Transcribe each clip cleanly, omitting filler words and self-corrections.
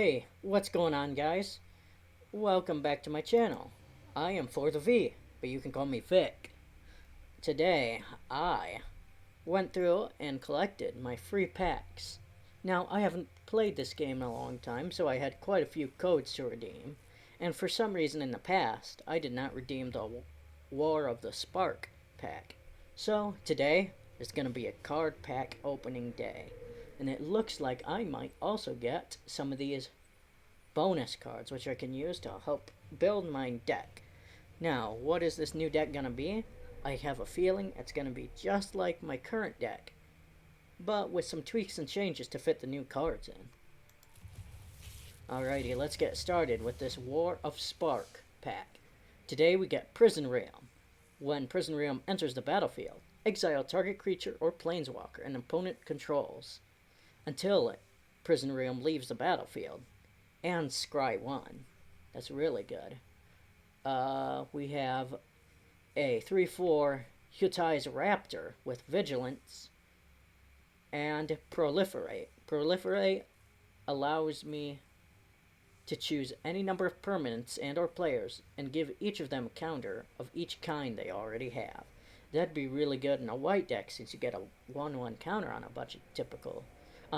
Hey, what's going on, guys? Welcome back to my channel. I am ForTheV, but you can call me Vic. Today, I went through and collected my free packs. Now, I haven't played this game in a long time, so I had quite a few codes to redeem. And for some reason in the past, I did not redeem the War of the Spark pack. So, today is going to be a card pack opening day. And it looks like I might also get some of these bonus cards, which I can use to help build my deck. Now, what is this new deck going to be? I have a feeling it's going to be just like my current deck, but with some tweaks and changes to fit the new cards in. Alrighty, let's get started with this War of Spark pack. Today we get Prison Realm. When Prison Realm enters the battlefield, exile target creature or planeswalker an opponent controls until Prison Realm leaves the battlefield, and scry 1. That's really good. We have a 3/4 Hutai's Raptor with Vigilance and Proliferate. Proliferate allows me to choose any number of permanents and or players and give each of them a counter of each kind they already have. That'd be really good in a white deck since you get a 1/1 counter on a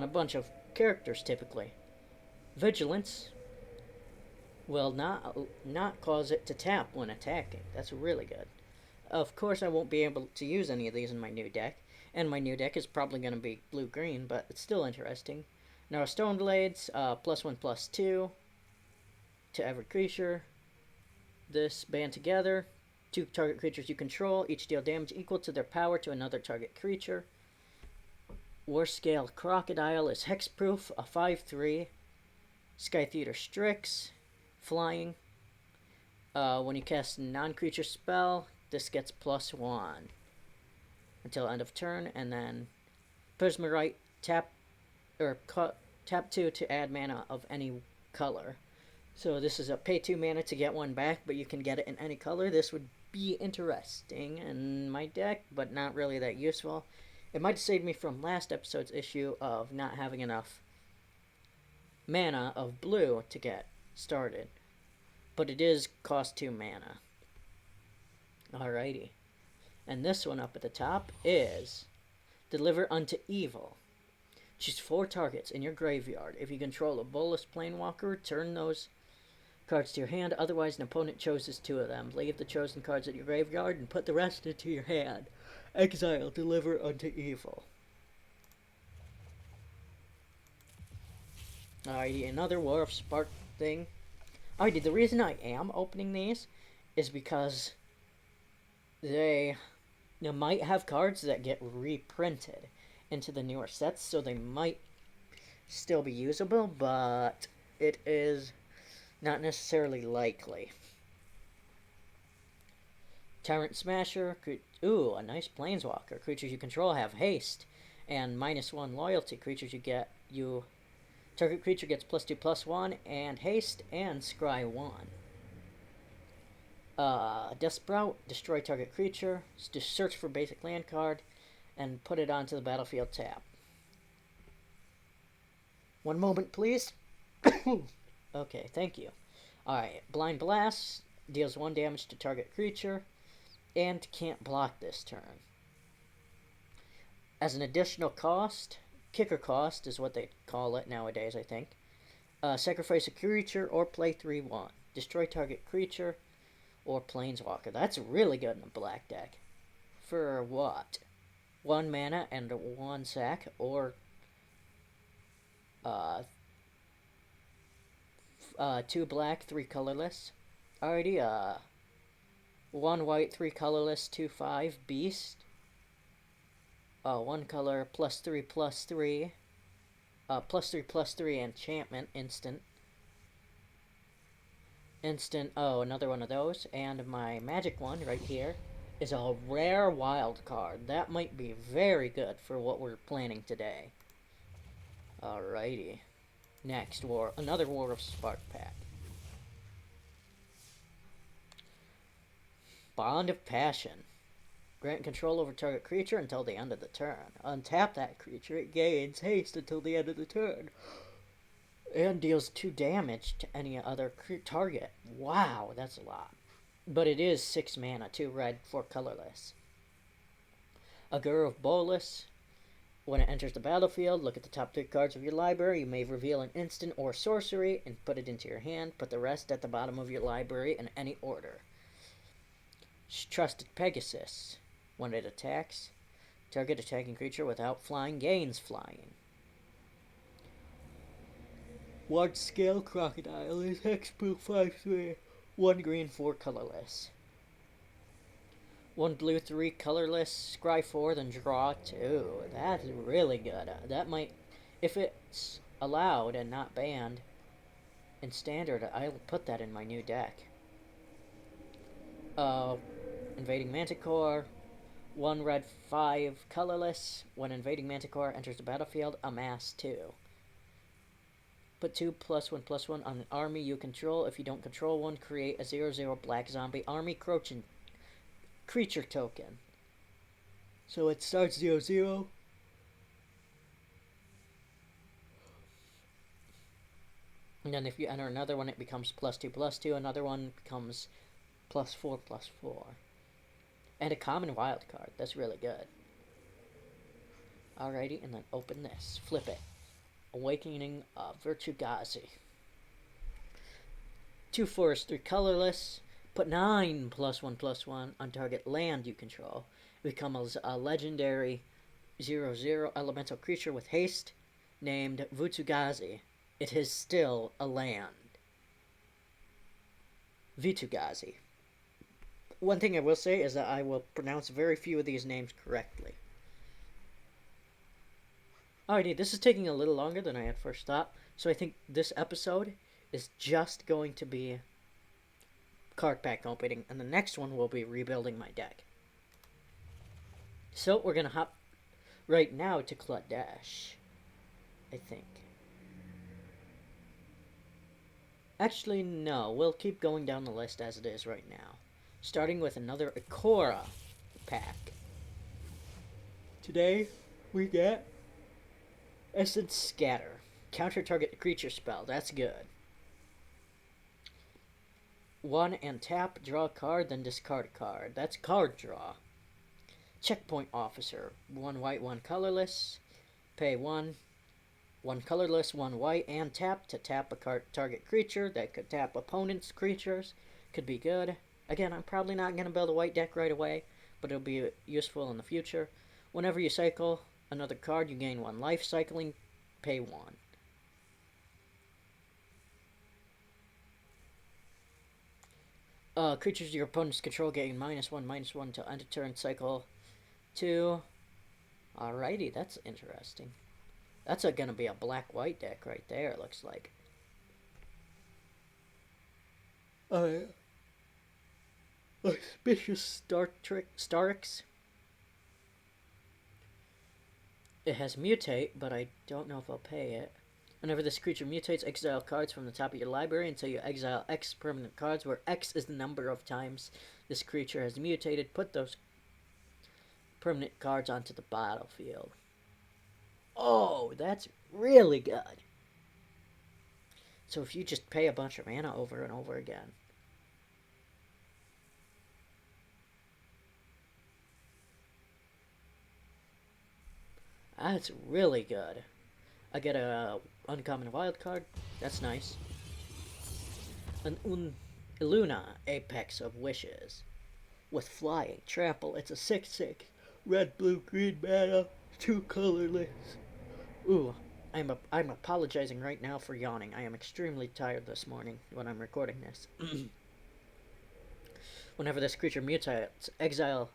bunch of characters typically. Vigilance will not cause it to tap when attacking. That's really good. Of course, I won't be able to use any of these in my new deck, and my new deck is probably going to be blue-green, but it's still interesting. Now, Stoneblades, +1/+2 to every creature. This band together. 2 target creatures you control, each deal damage equal to their power to another target creature. Warscale Crocodile is hexproof, a 5/3. Sky Theater Strix, flying. When you cast a non-creature spell, this gets +1 until end of turn, and then Prismarite tap 2 to add mana of any color. So this is a pay 2 mana to get 1 back, but you can get it in any color. This would be interesting in my deck, but not really that useful. It might save me from last episode's issue of not having enough mana of blue to get started, but it is cost 2 mana. Alrighty, and this one up at the top is Deliver Unto Evil. Choose 4 targets in your graveyard. If you control a Bolas Planewalker, return those cards to your hand. Otherwise, an opponent chooses 2 of them. Leave the chosen cards at your graveyard and put the rest into your hand. Exile Deliver Unto Evil. Alrighty, another War of Spark thing. Alrighty, the reason I am opening these is because they might have cards that get reprinted into the newer sets, so they might still be usable, but it is not necessarily likely. Tyrant Smasher. Ooh, a nice Planeswalker. Creatures you control have haste and -1 loyalty. Creatures target creature gets +2/+1 and haste and scry 1. Death Sprout, destroy target creature. Just search for basic land card and put it onto the battlefield tab. One moment, please. Okay, thank you. Alright, Blind Blast deals 1 damage to target creature and can't block this turn. As an additional cost, kicker cost is what they call it nowadays, I think. Sacrifice a creature or play 3/1. Destroy target creature or planeswalker. That's really good in a black deck. For what? 1 mana and 1 sack, or 2 black, 3 colorless. Already, 1 white, 3 colorless, 2/5 beast. 1 color, +3/+3. +3/+3 enchantment, instant. Oh, another one of those. And my magic one right here is a rare wild card. That might be very good for what we're planning today. Alrighty. Next, another War of Spark pack. Bond of Passion. Grant control over target creature until the end of the turn. Untap that creature. It gains haste until the end of the turn. And deals 2 damage to any other target. Wow, that's a lot. But it is 6 mana, 2 red, 4 colorless. A Guru of Bolus. When it enters the battlefield, look at the top 3 cards of your library. You may reveal an instant or sorcery and put it into your hand. Put the rest at the bottom of your library in any order. Trusted Pegasus. When it attacks, target attacking creature without flying gains flying. Large Scale Crocodile is hexproof 5/3. 1 green, 4 colorless. 1 blue, 3 colorless, scry 4, then draw 2. That's really good. That might, if it's allowed and not banned in standard, I'll put that in my new deck. Invading Manticore. 1 red, 5 colorless. When Invading Manticore enters the battlefield, amass 2. Put 2+1/+1 on an army you control. If you don't control one, create a 0/0 black zombie army creature token. So it starts 0/0. And then if you enter another one, it becomes +2/+2. Another one becomes +4/+4. And a common wild card. That's really good. Alrighty, and then open this. Flip it. Awakening of Virtugazi. 2 forest, 3 colorless. Put 9+1/+1 on target land you control. It becomes a legendary 0/0 elemental creature with haste named Virtugazi. It is still a land. Virtugazi. One thing I will say is that I will pronounce very few of these names correctly. Alrighty, this is taking a little longer than I had first thought, so I think this episode is just going to be card pack opening, and the next one will be rebuilding my deck. So we're gonna hop right now to Clutter Dash, I think. Actually, no, we'll keep going down the list as it is right now. Starting with another Ikora pack. Today, we get Essence Scatter. Counter target creature spell. That's good. 1 and tap, draw a card, then discard a card. That's card draw. Checkpoint Officer. 1 white, 1 colorless. Pay 1. 1 colorless, 1 white, and tap to tap a target creature. That could tap opponent's creatures. Could be good. Again, I'm probably not going to build a white deck right away, but it'll be useful in the future. Whenever you cycle another card, you gain 1 life. Cycling, pay 1. Creatures your opponent's control gain -1/-1 till end of turn. Cycle 2. Alrighty, that's interesting. That's gonna be a black-white deck right there, it looks like. Auspicious Starix. It has Mutate, but I don't know if I'll pay it. Whenever this creature mutates, exile cards from the top of your library until you exile X permanent cards, where X is the number of times this creature has mutated. Put those permanent cards onto the battlefield. Oh, that's really good. So if you just pay a bunch of mana over and over again. That's really good. I get a uncommon wild card. That's nice. An Illuna, Apex of Wishes. With flying, trample. It's a 6/6. Red, blue, green mana. 2 colorless. Ooh, I'm apologizing right now for yawning. I am extremely tired this morning when I'm recording this. Whenever this creature mutates, exile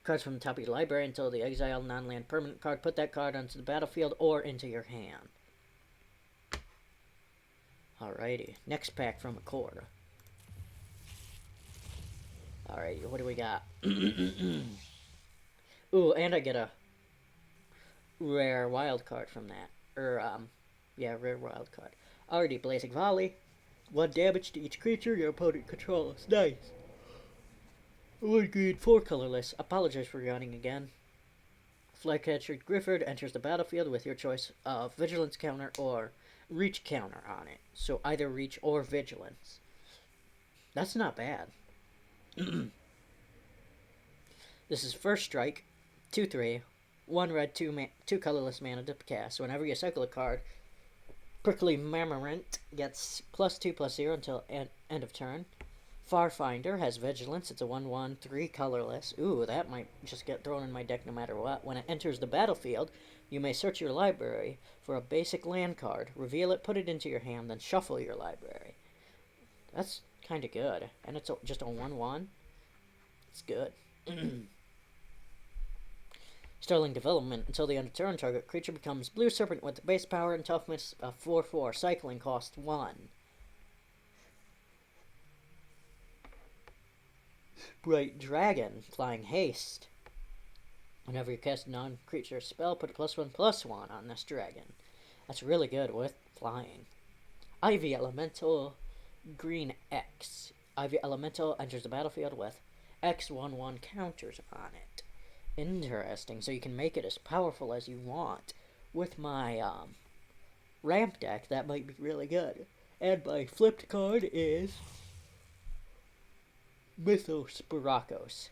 cards from the top of your library until the exile non-land permanent card. Put that card onto the battlefield or into your hand. Alrighty, next pack from Ikora. Alrighty, what do we got? Ooh, and I get a rare wild card from that. Rare wild card. Alrighty, Blazing Volley. 1 damage to each creature your opponent controls. Nice. 1 green, 4 colorless. Apologize for yawning again. Flycatcher Grifford enters the battlefield with your choice of Vigilance counter or reach counter on it. So either reach or vigilance. That's not bad. This is first strike, 2/3, 1 red, 2 colorless mana to cast. Whenever you cycle a card, Prickly Marmorant gets +2/+0 until end of turn. Farfinder has Vigilance. It's a 1/1, 3 colorless. Ooh, that might just get thrown in my deck no matter what. When it enters the battlefield, you may search your library for a basic land card, reveal it, put it into your hand, then shuffle your library. That's kind of good. And it's just a 1/1. It's good. Sterling Development. Until the end of turn, target creature becomes Blue Serpent with base power and toughness of 4/4. Cycling cost 1. Bright Dragon. Flying Haste. Whenever you cast a non-creature spell, put a +1/+1 on this dragon. That's really good with flying. Ivy Elemental. Green X. Ivy Elemental enters the battlefield with X/1/1 counters on it. Interesting. So you can make it as powerful as you want. With my ramp deck, that might be really good. And my flipped card is Mythos Barakos.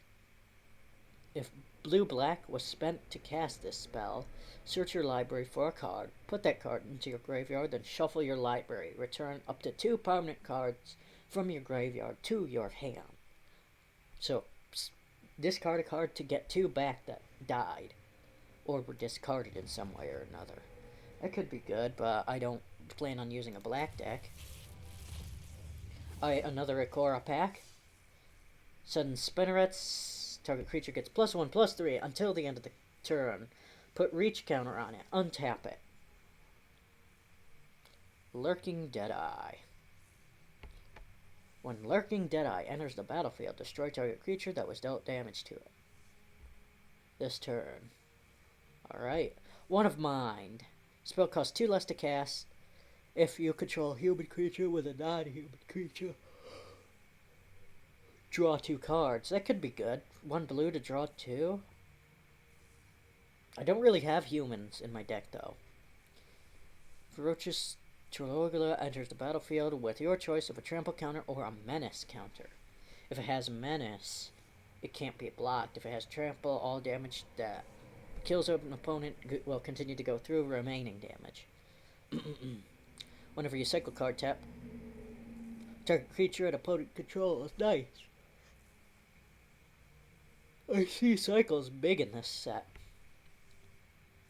If blue-black was spent to cast this spell, search your library for a card, put that card into your graveyard, then shuffle your library. Return up to 2 permanent cards from your graveyard to your hand. So, discard a card to get 2 back that died, or were discarded in some way or another. That could be good, but I don't plan on using a black deck. Alright, another Ikora pack. Sudden Spinnerets. Target creature gets +1/+3 until the end of the turn. Put reach counter on it. Untap it. Lurking Deadeye. When Lurking Deadeye enters the battlefield, destroy target creature that was dealt damage to it. This turn. Alright. One of Mind. Spell costs 2 less to cast if you control a human creature with a non-human creature. Draw 2 cards. That could be good. 1 blue to draw 2. I don't really have humans in my deck, though. Ferocious Trollogula enters the battlefield with your choice of a trample counter or a menace counter. If it has menace, it can't be blocked. If it has trample, all damage that kills an opponent will continue to go through remaining damage. Whenever you cycle card, tap target creature and opponent controls. Nice. I see cycles big in this set.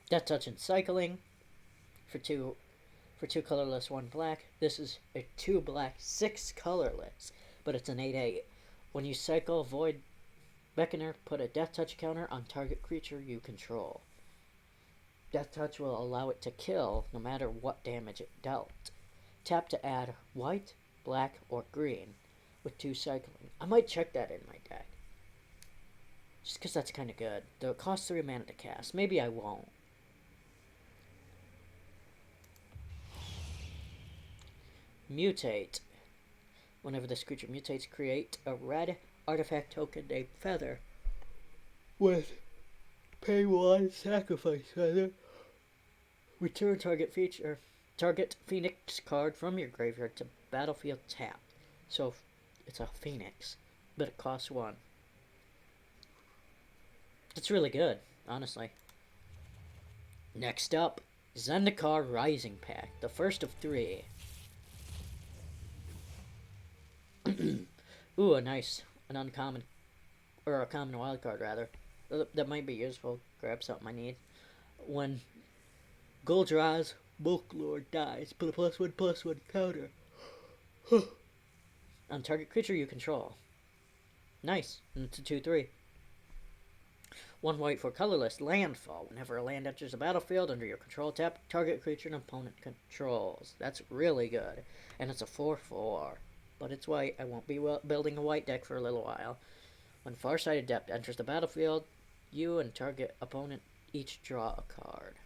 Death Touch and Cycling for 2 colorless, 1 black. This is a 2 black, 6 colorless, but it's an 8/8. When you cycle Void Beckoner, put a Death Touch counter on target creature you control. Death Touch will allow it to kill no matter what damage it dealt. Tap to add white, black, or green with 2 cycling. I might check that in my deck. Just because that's kind of good. Though it costs 3 mana to cast. Maybe I won't. Mutate. Whenever this creature mutates, create a red artifact token named Feather with pay 1, sacrifice Feather. Return target Phoenix card from your graveyard to battlefield tapped. So it's a Phoenix, but it costs 1. It's really good, honestly. Next up, Zendikar Rising pack, the first of 3. Ooh, a nice, an uncommon, or a common wildcard rather. That might be useful. Grab something I need. When Goldra's Bulklord dies, put a +1/+1 counter on target creature you control. Nice, and it's a 2/3. 1 white for colorless landfall. Whenever a land enters the battlefield under your control, tap target creature and opponent controls. That's really good, and it's a 4/4. But it's white. I won't be building a white deck for a little while. When Farsighted Adept enters the battlefield, you and target opponent each draw a card.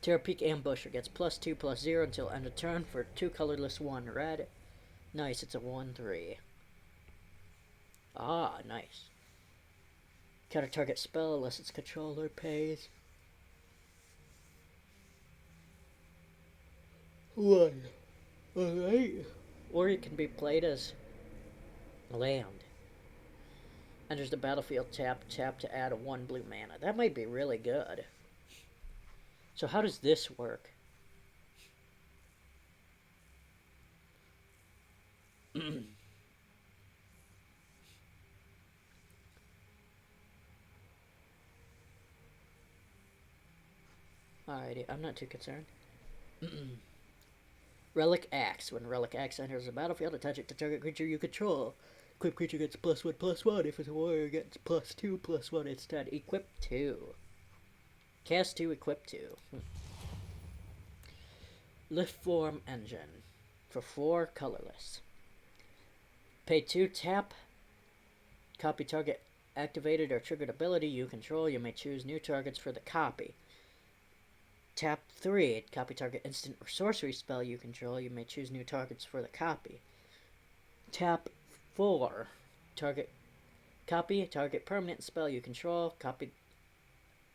Terra Peak Ambusher gets +2/+0 until end of turn for 2 colorless, 1 red. Nice, it's a 1/3. Ah, nice. Counter target spell unless its controller pays One. Alright. Or it can be played as land. Enters the battlefield, tap to add a 1 blue mana. That might be really good. So how does this work? Alrighty, I'm not too concerned. Relic Axe. When Relic Axe enters the battlefield, attach it to target creature you control. Equip creature gets +1/+1. If it's a warrior, it gets +2/+1 instead. Equip 2. Cast 2, equip 2. Lift Form Engine. For 4, colorless. Pay 2, tap. Copy target activated or triggered ability you control. You may choose new targets for the copy. Tap 3. Copy target instant or sorcery spell you control. You may choose new targets for the copy. Tap 4. Copy target permanent spell you control. Copy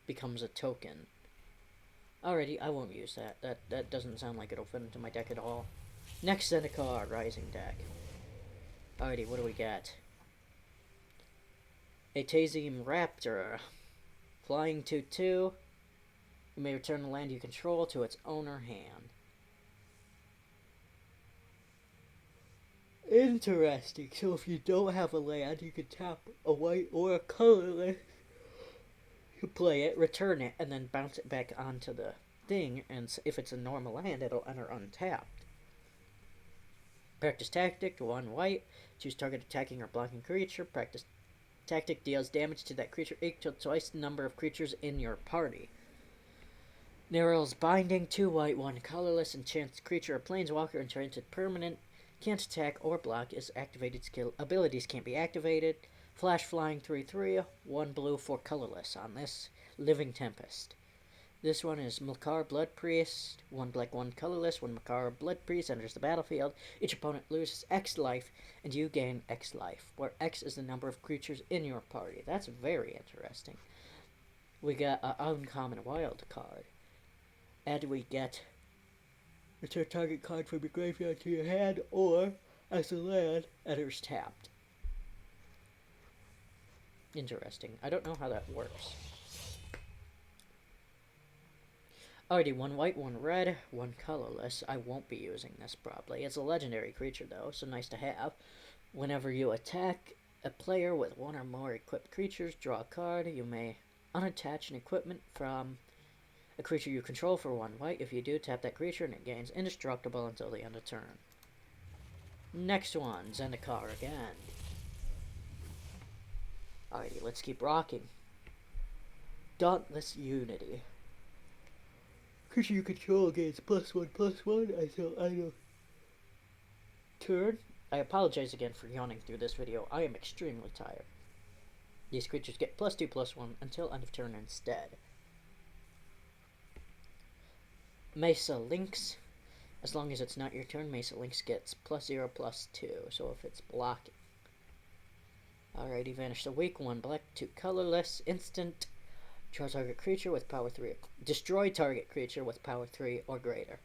becomes a token. Alrighty, I won't use that. That doesn't sound like it'll fit into my deck at all. Next Zendikar Rising deck. Alrighty, what do we got? Atazium Raptor. Flying 2/2. You may return the land you control to its owner hand. Interesting. So if you don't have a land, you can tap a white or a colorless. You play it, return it, and then bounce it back onto the thing. And if it's a normal land, it'll enter untapped. Practice Tactic, 1 white. Choose target attacking or blocking creature. Practice Tactic deals damage to that creature equal to twice the number of creatures in your party. Narrow's Binding, 2 white, 1 colorless. Enchanted creature or planeswalker, enchanted permanent. Can't attack or block. Is activated skill. Abilities can't be activated. Flash Flying 3/3, 1 blue, 4 colorless on this. Living Tempest. This one is Makar Blood Priest, 1 black, 1 colorless. When Makar Blood Priest enters the battlefield, each opponent loses X life and you gain X life, where X is the number of creatures in your party. That's very interesting. We got an uncommon Wildcard. And we get return target card from your graveyard to your hand, or as a land, enters tapped. Interesting. I don't know how that works. Alrighty, 1 white, 1 red, 1 colorless. I won't be using this probably. It's a legendary creature though, so nice to have. Whenever you attack a player with 1 or more equipped creatures, draw a card. You may unattach an equipment from a creature you control for 1 white. If you do, tap that creature and it gains indestructible until the end of turn. Next one, Zendikar again. Alrighty, let's keep rocking. Dauntless Unity. Creature you control gains +1/+1 until end of turn. I apologize again for yawning through this video. I am extremely tired. These creatures get +2/+1 until end of turn instead. Mesa Lynx. As long as it's not your turn, Mesa Lynx gets +0/+2. So if it's blocking. Alrighty, Vanish the Weak, 1 black, 2 colorless, instant. Draw target creature with power 3. Destroy target creature with power 3 or greater.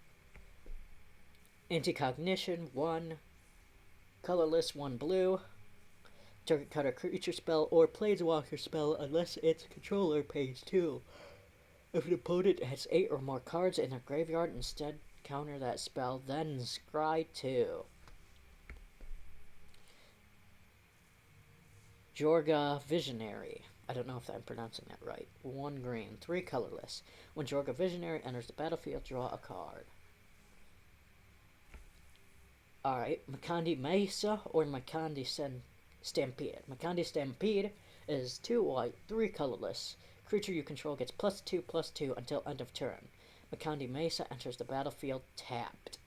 Anti-Cognition, 1 colorless, 1 blue. Target cutter creature spell or planeswalker spell unless its controller pays 2. If an opponent has 8 or more cards in their graveyard, instead counter that spell, then scry 2. Jorga Visionary. I don't know if I'm pronouncing that right. 1 green, 3 colorless. When Jorga Visionary enters the battlefield, draw a card. Alright, Makandi Mesa or Makandi Stampede. Makandi Stampede is 2 white, 3 colorless. Creature you control gets +2/+2 until end of turn. Makandi Mesa enters the battlefield tapped.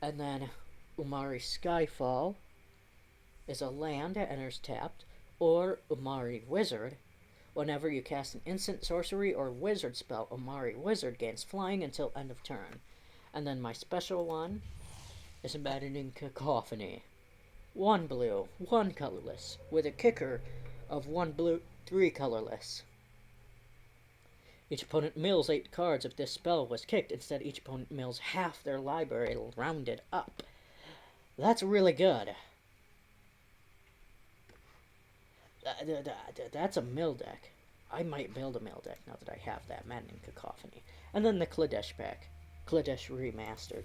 And then Umari Skyfall is a land that enters tapped, or Umari Wizard. Whenever you cast an instant, sorcery, or wizard spell, Umari Wizard gains flying until end of turn. And then my special one is Abandoning Cacophony. 1 blue, 1 colorless, with a kicker of 1 blue, 3 colorless. Each opponent mills 8 cards if this spell was kicked. Instead, each opponent mills half their library rounded up. That's really good. That's a mill deck. I might build a mill deck now that I have that Maddening Cacophony. And then the Clutter Dash pack. Clutter Dash Remastered.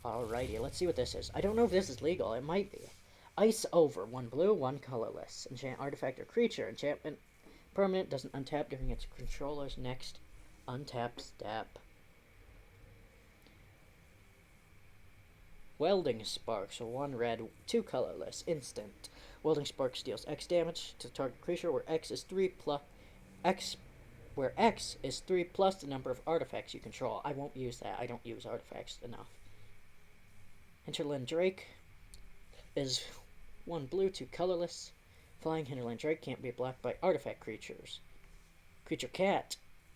Alrighty, let's see what this is. I don't know if this is legal. It might be. Ice over. 1 blue, 1 colorless. Enchant artifact or creature. Enchantment permanent doesn't untap during its controller's next untap step. Welding Spark. So 1 red, 2 colorless. Instant. Welding Spark deals X damage to target creature where X is 3 plus the number of artifacts you control. I won't use that. I don't use artifacts enough. Hinterland Drake is 1 blue, 2 colorless. Flying Hinterland Drake can't be blocked by artifact creatures. Creature Cat,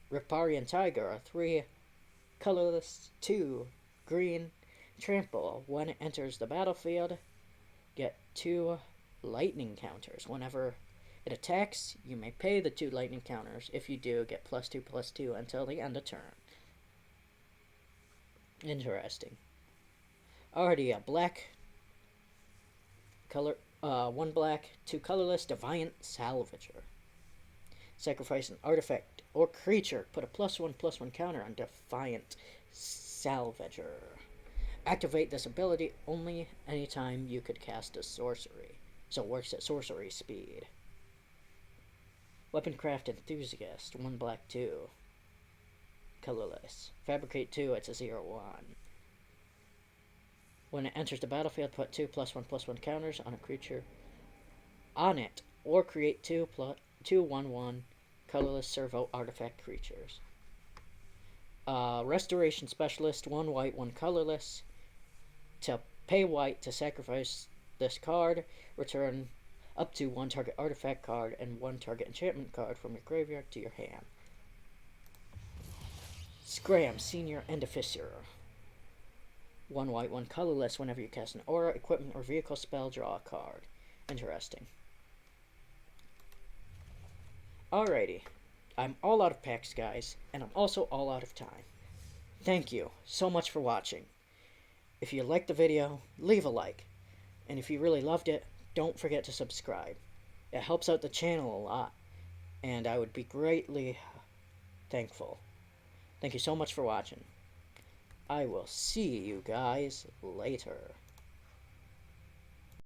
Riparian Tiger are 3 colorless, 2 green. Trample. When it enters the battlefield, get 2 lightning counters. Whenever it attacks, you may pay the 2 lightning counters. If you do, get +2/+2 until the end of turn. Interesting. Already a black color, 1 black, 2 colorless, Defiant Salvager. Sacrifice an artifact or creature. Put a +1/+1 counter on Defiant Salvager. Activate this ability only anytime you could cast a sorcery. So it works at sorcery speed. Weaponcraft Enthusiast. 1 black, 2 colorless. Fabricate 2, it's a 0/1. When it enters the battlefield, put 2 +1/+1 counters on a creature on it, or create 2 1/1 colorless servo artifact creatures. Restoration Specialist. 1 white, 1 colorless. To pay white to sacrifice this card, return up to 1 target artifact card and 1 target enchantment card from your graveyard to your hand. Scram Senior Endificer. 1 white, 1 colorless. Whenever you cast an aura, equipment, or vehicle spell, draw a card. Interesting. Alrighty. I'm all out of packs, guys, and I'm also all out of time. Thank you so much for watching. If you liked the video, leave a like. And if you really loved it, don't forget to subscribe. It helps out the channel a lot, and I would be greatly thankful. Thank you so much for watching. I will see you guys later.